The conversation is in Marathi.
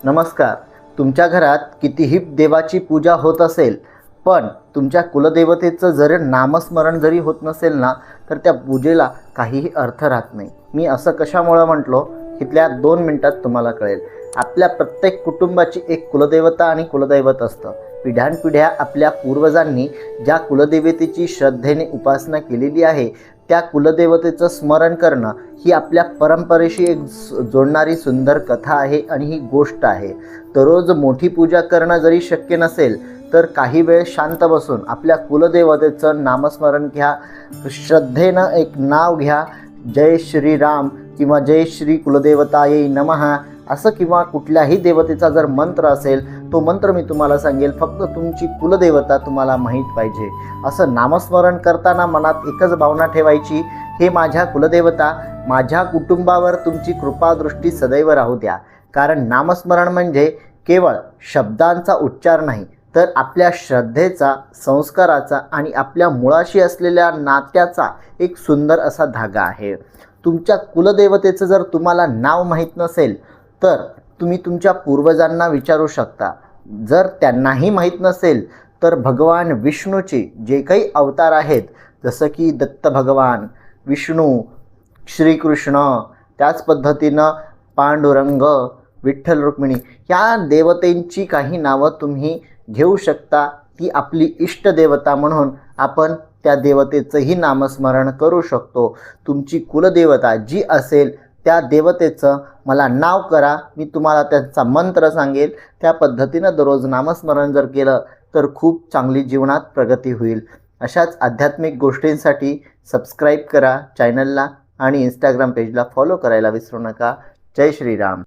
नमस्कार. तुमच्या घरात कितीही देवाची पूजा होत असेल, पण तुमच्या कुलदेवतेचं जर नामस्मरण जरी होत नसेल ना, तर त्या पूजेला काहीही अर्थ राहत नाही. मी असं कशामुळं म्हटलो, इथल्या 2 मिनिटात तुम्हाला कळेल. आपल्या प्रत्येक कुटुंबाची एक कुलदेवता आणि कुलदैवत असतं. पिढ्यानपिढ्या आपल्या पूर्वजांनी ज्या कुलदेवतेची श्रद्धेने उपासना केलेली आहे, त्या कुलदेवतेचं स्मरण करणं ही आपल्या परंपरेशी एक जोडणारी सुंदर कथा आहे आणि ही गोष्ट आहे. दररोज मोठी पूजा करणं जरी शक्य नसेल, तर काही वेळ शांत बसून आपल्या कुलदेवतेचं नामस्मरण घ्या. श्रद्धेनं एक नाव घ्या, जय श्रीराम किंवा जय श्री कुलदेवतायै नमः असं, किंवा कुठल्याही देवतेचा जर मंत्र असेल, तो मंत्र मी तुम्हाला सांगेल. फक्त तुमची कुलदेवता तुम्हाला माहीत पाहिजे. असं नामस्मरण करताना मनात एकच भावना ठेवायची, हे माझ्या कुलदेवता, माझ्या कुटुंबावर तुमची कृपादृष्टी सदैव राहू द्या. कारण नामस्मरण म्हणजे केवळ शब्दांचा उच्चार नाही, तर आपल्या श्रद्धेचा, संस्काराचा आणि आपल्या मुळाशी असलेल्या नात्याचा एक सुंदर असा धागा आहे. तुमच्या कुलदेवतेचं जर तुम्हाला नाव माहीत नसेल, तर तुम्ही तुमच्या पूर्वजांना विचारू शकता. जर त्यांनाही माहीत नसेल, तर भगवान विष्णूचे जे काही अवतार आहेत, जसं की दत्त भगवान, विष्णू, श्रीकृष्ण, त्याच पद्धतीनं पांडुरंग, विठ्ठल रुक्मिणी, या देवतेंची काही नावं तुम्ही घेऊ शकता. ती आपली इष्टदेवता म्हणून आपण त्या देवतेचंही नामस्मरण करू शकतो. तुमची कुलदेवता जी असेल त्या देवतेचं मला नाव करा, मी तुम्हाला त्यांचा मंत्र सांगेल. त्या पद्धतीनं दररोज नामस्मरण जर केलं तर खूप चांगली जीवनात प्रगती होईल. अशाच आध्यात्मिक गोष्टींसाठी सबस्क्राईब करा चॅनलला आणि इंस्टाग्राम पेजला फॉलो करायला विसरू नका. जय श्रीराम.